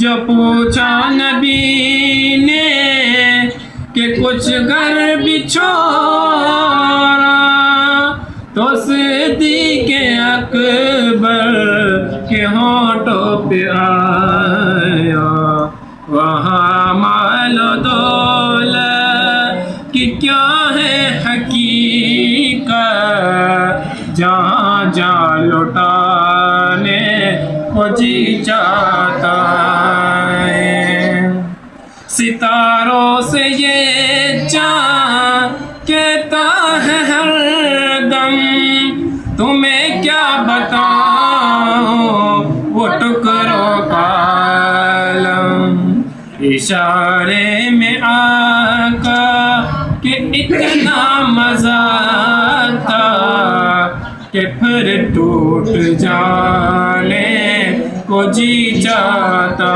جو پوچھا نبی نے کہ کچھ گھر بھی چھوڑا تو صدیق اکبر کے ہونٹوں پہ آیا وہاں مال و دولت کی کیا ہے حقیقت جہاں جان لٹانے کو جی چاہتا ہے ستاروں سے یہ چاند کہتا ہے ہر دم تمہیں کیا بتاؤں وہ ٹکڑوں کا عالم اشارے میں آقا کہ اتنا مزہ تھا کہ پھر ٹوٹ جانے کو جی چاہتا